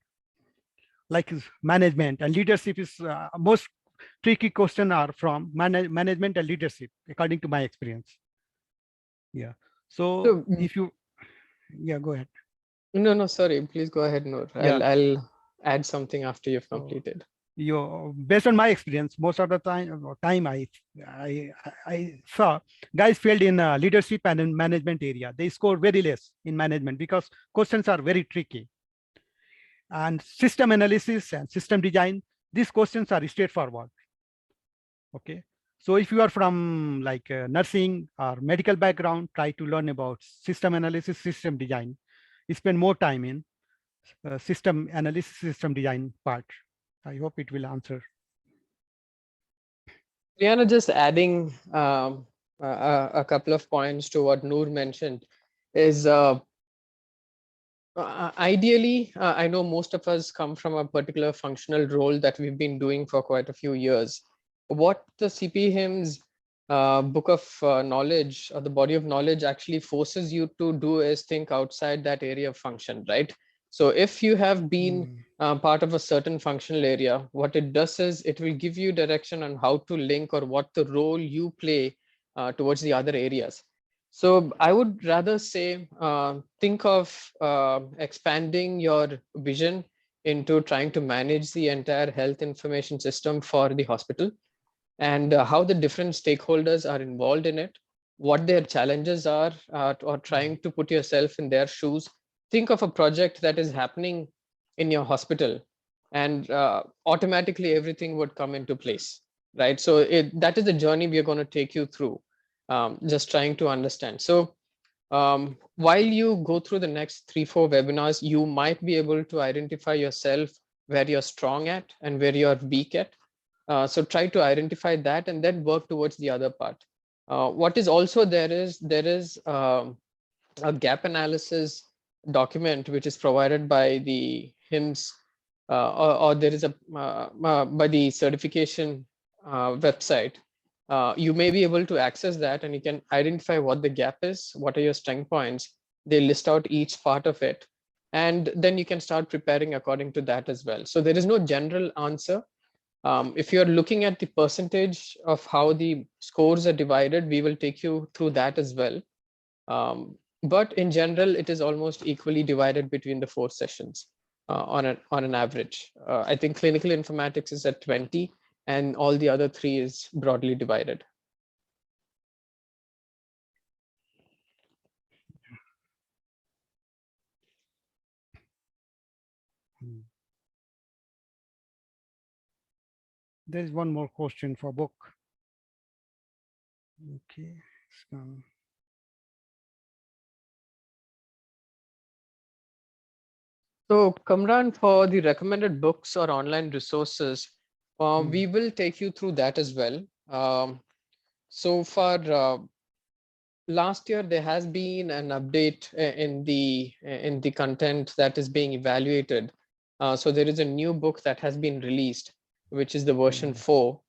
like management and leadership is most tricky question are from management and leadership, according to my experience. Yeah. So So, if you, yeah, go ahead. no, sorry, please go ahead, Noor. Yeah. I'll add something after you've So, completed. Based on my experience, most of the time I saw guys failed in leadership and in management area. They score very less in management because questions are very tricky. And system analysis and system design, these questions are straightforward. Okay. So if you are from like nursing or medical background, try to learn about system analysis, system design. You spend more time in system analysis, system design part. I hope it will answer. Liana, just adding a couple of points to what Noor mentioned is ideally, I know most of us come from a particular functional role that we've been doing for quite a few years. What the CPHIMS book of knowledge or the body of knowledge actually forces you to do is think outside that area of function, right? So if you have been part of a certain functional area, what it does is it will give you direction on how to link or what the role you play towards the other areas. So I would rather say, think of expanding your vision into trying to manage the entire health information system for the hospital, and how the different stakeholders are involved in it, what their challenges are, or trying to put yourself in their shoes. Think of a project that is happening in your hospital, and automatically everything would come into place, right? So that is the journey we are going to take you through, just trying to understand. So while you go through the next 3-4 webinars, you might be able to identify yourself where you're strong at and where you're weak at. So try to identify that and then work towards the other part. What is also there is a gap analysis document which is provided by the HIMSS, or there is a by the certification website. You may be able to access that and you can identify what the gap is, what are your strength points. They list out each part of it, and then you can start preparing according to that as well. So there is no general answer. If you're looking at the percentage of how the scores are divided, we will take you through that as well. But in general, it is almost equally divided between the 4 sessions on an average. I think clinical informatics is at 20 and all the other 3 is broadly divided. There is one more question for book. Okay. So Kamran, for the recommended books or online resources, we will take you through that as well. So for last year, there has been an update in the content that is being evaluated. So there is a new book that has been released, which is the version 4.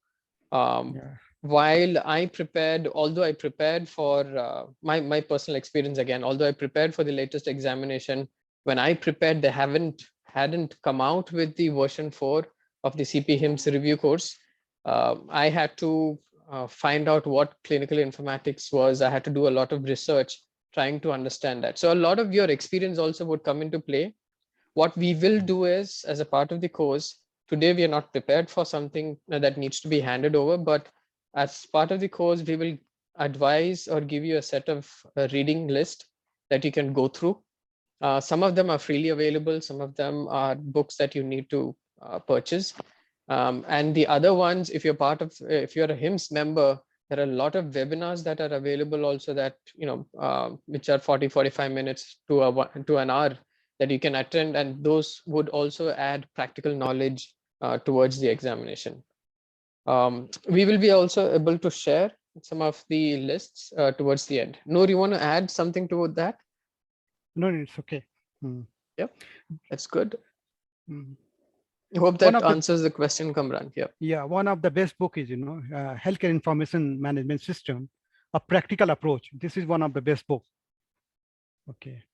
While I prepared, although I prepared for my personal experience again, although I prepared for the latest examination, when I prepared, they hadn't come out with the version 4 of the CPHIMS review course. I had to find out what clinical informatics was. I had to do a lot of research trying to understand that. So a lot of your experience also would come into play. What we will do is, as a part of the course, today we are not prepared for something that needs to be handed over, but as part of the course, we will advise or give you a set of reading list that you can go through. Some of them are freely available. Some of them are books that you need to purchase. And the other ones, if you're a HIMSS member, there are a lot of webinars that are available also that, which are 40-45 minutes to an hour that you can attend. And those would also add practical knowledge towards the examination. We will be also able to share some of the lists towards the end. Noor, you want to add something to that? No, it's okay. Yep, that's good. I hope that answers the question, Kamran. Yeah, one of the best book is, Healthcare Information Management System, A Practical Approach. This is one of the best books. Okay.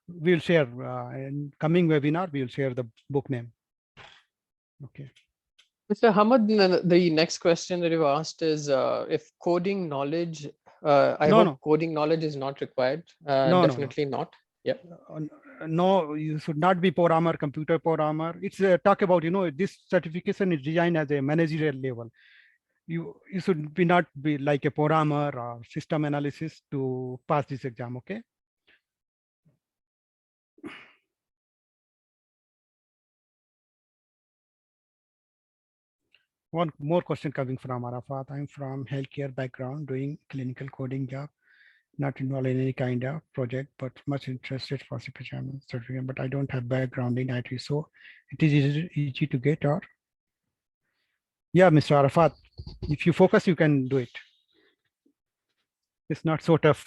We'll share in coming webinar, we'll share the book name. Okay. Mr. Hamad, the next question that you've asked is if coding knowledge, I No, hope no. coding knowledge is not required. No, Definitely not. Yeah. No, you should not be programmer, computer programmer. It's talk about, this certification is designed as a managerial level. You should be not be like a programmer or system analysis to pass this exam. Okay. One more question coming from Arafat. I'm from healthcare background, doing clinical coding job, not involved in any kind of project, but much interested for CPHIMS certificate, but I don't have background in IT. So it is easy to get, or? Yeah, Mr. Arafat, if you focus, you can do it. It's not so tough.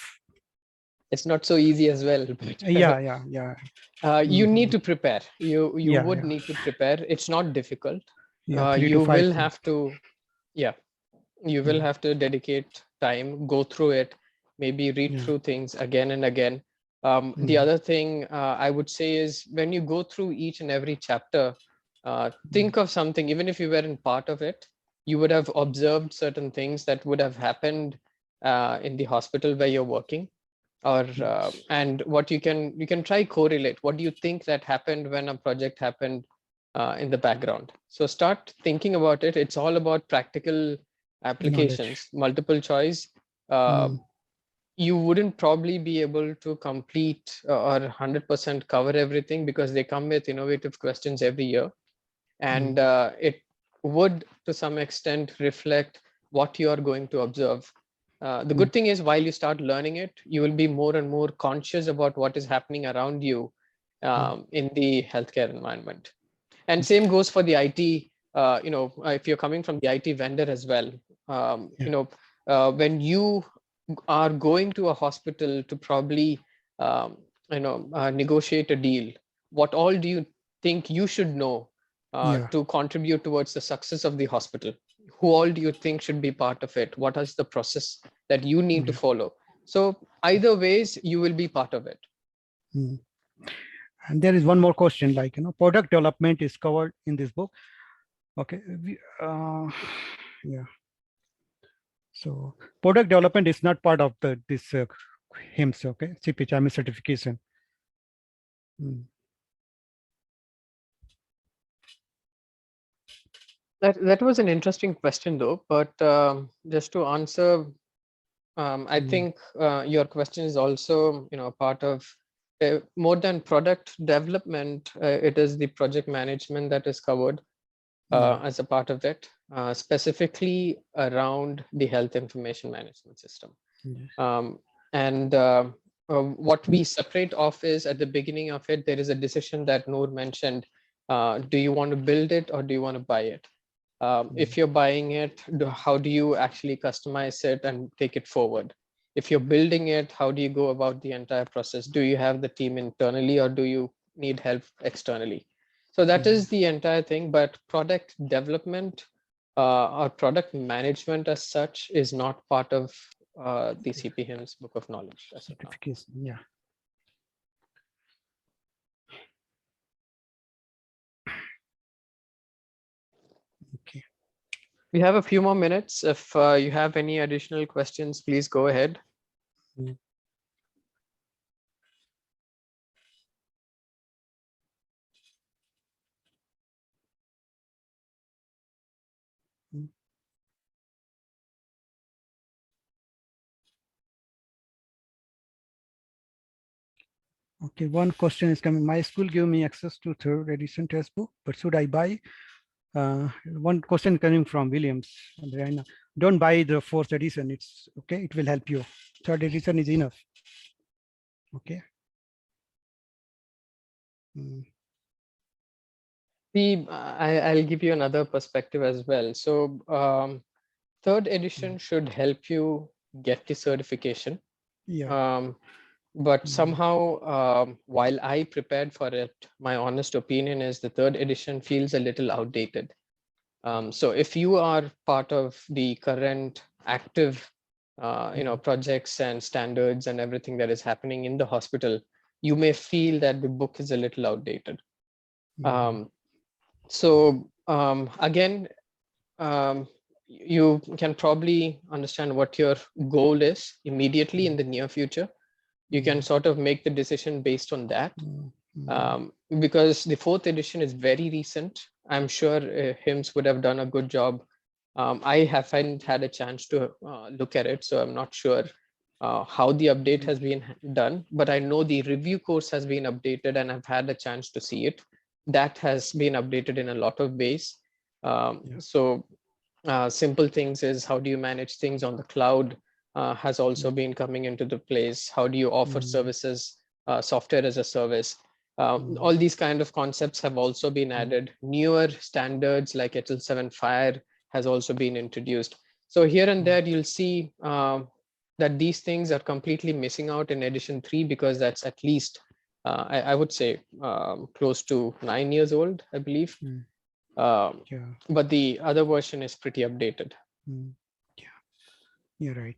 It's not so easy as well. But, Yeah. you need to prepare. You Yeah, would yeah. need to prepare. It's not difficult. Yeah, 3 You to 5. will have to, yeah, you will have to dedicate time, go through it, maybe read through things again and again. The other thing I would say is when you go through each and every chapter, think of something, even if you weren't part of it, you would have observed certain things that would have happened in the hospital where you're working, or and what you can try correlate. What do you think that happened when a project happened in the background? So start thinking about it. It's all about practical applications, multiple choice. You wouldn't probably be able to complete or 100% cover everything because they come with innovative questions every year, and it would to some extent reflect what you are going to observe. The good thing is, while you start learning it, you will be more and more conscious about what is happening around you in the healthcare environment. And same goes for the IT. If you're coming from the IT vendor as well, when you are going to a hospital to probably negotiate a deal, what all do you think you should know to contribute towards the success of the hospital? Who all do you think should be part of it? What is the process that you need to follow? So either ways, you will be part of it. And there is one more question, like, product development is covered in this book. Okay. Yeah. So product development is not part of this CPHIMS, okay, CPHIMS certification. That was an interesting question, though. But just to answer, I think your question is also, part of more than product development. It is the project management that is covered as a part of it, specifically around the health information management system. And what we separate off is at the beginning of it, there is a decision that Noor mentioned. Do you want to build it or do you want to buy it? If you're buying it, how do you actually customize it and take it forward? If you're building it, how do you go about the entire process? Do you have the team internally or do you need help externally? So that is the entire thing. But product development or product management as such is not part of the CPHIMS Book of Knowledge. Certification, yeah. Okay. We have a few more minutes. If you have any additional questions, please go ahead. Okay, one question is coming. My school gave me access to third edition textbook, but should I buy? One question coming from Williams. Don't buy the fourth edition. It's okay. It will help you. Third edition is enough. Okay. I'll give you another perspective as well. So third edition should help you get the certification. Yeah. But somehow, while I prepared for it, my honest opinion is the third edition feels a little outdated. So if you are part of the current active projects and standards and everything that is happening in the hospital, you may feel that the book is a little outdated. Again, you can probably understand what your goal is immediately in the near future. You can sort of make the decision based on that. Because the 4th edition is very recent. I'm sure HIMSS would have done a good job. I haven't had a chance to look at it, so I'm not sure how the update has been done, but I know the review course has been updated and I've had a chance to see it. That has been updated in a lot of ways. So simple things is, how do you manage things on the cloud has also been coming into the place. How do you offer services, software as a service? All these kind of concepts have also been added. Newer standards like HL7 Fire has also been introduced. So here and there, you'll see that these things are completely missing out in edition 3, because that's at least, I would say, close to 9 years old, I believe. But the other version is pretty updated. Yeah, you're right.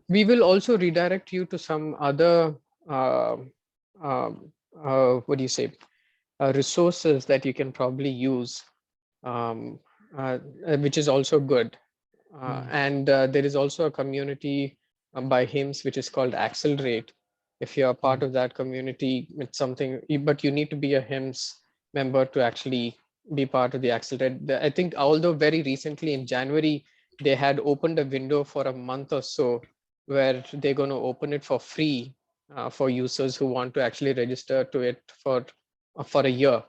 We will also redirect you to some other, what do you say, resources that you can probably use, which is also good. And there is also a community by HIMSS, which is called Accelerate. If you're a part of that community, it's something, but you need to be a HIMSS member to actually be part of the Accelerate. I think, although very recently in January, they had opened a window for a month or so, where they're going to open it for free for users who want to actually register to it for a year.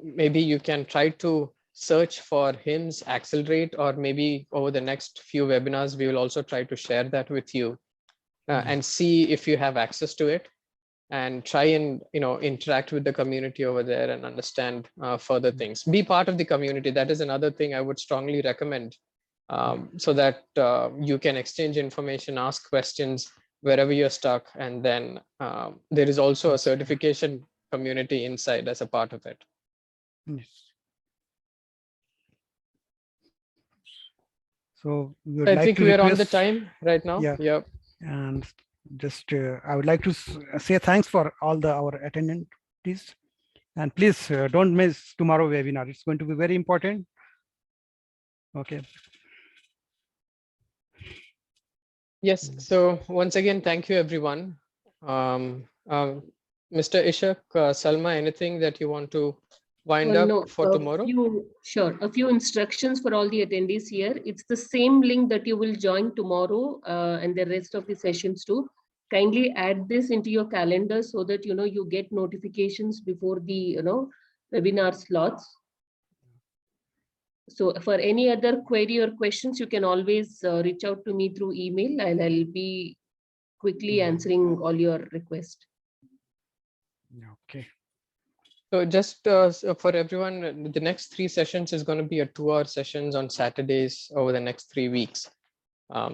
Maybe you can try to search for HIMSS Accelerate, or maybe over the next few webinars, we will also try to share that with you and see if you have access to it, and try and interact with the community over there and understand further things. Be part of the community. That is another thing I would strongly recommend, so that you can exchange information, ask questions wherever you're stuck. And then there is also a certification community inside as a part of it. Yes. So we would I like think to we are on the request, time right now. Yeah. And just I would like to say thanks for all our attendees, and please don't miss tomorrow webinar. It's going to be very important. Okay. Yes. So once again, thank you, everyone. Mr. Ishak, Salma, anything that you want to wind up No, for tomorrow? A few instructions for all the attendees here. It's the same link that you will join tomorrow and the rest of the sessions too. Kindly add this into your calendar so that you get notifications before the webinar slots. So for any other query or questions, you can always reach out to me through email, and I'll be quickly answering all your requests. Okay. So just so for everyone, the next 3 sessions is going to be a 2-hour sessions on Saturdays over the next 3 weeks.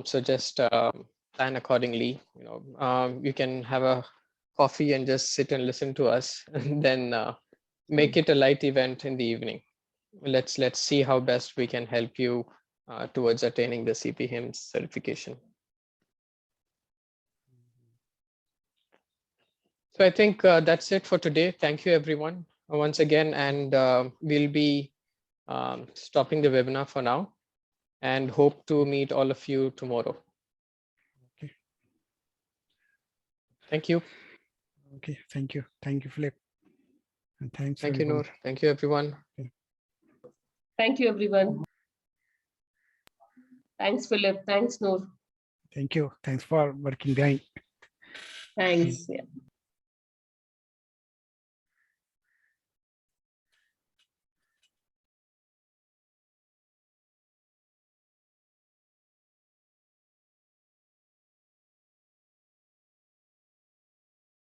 So just plan accordingly. You can have a coffee and just sit and listen to us, and then make it a light event in the evening. Let's see how best we can help you towards attaining the CPHIMS certification. So I think that's it for today. Thank you, everyone, once again. And we'll be stopping the webinar for now, and hope to meet all of you tomorrow. Okay. Thank you. Okay. Thank you. Thank you, Philip. And thanks. Thank you, Noor. Thank you, everyone. Okay. Thank you, everyone. Thanks, Philip. Thanks, Noor. Thank you. Thanks for working behind. Thanks. Yeah.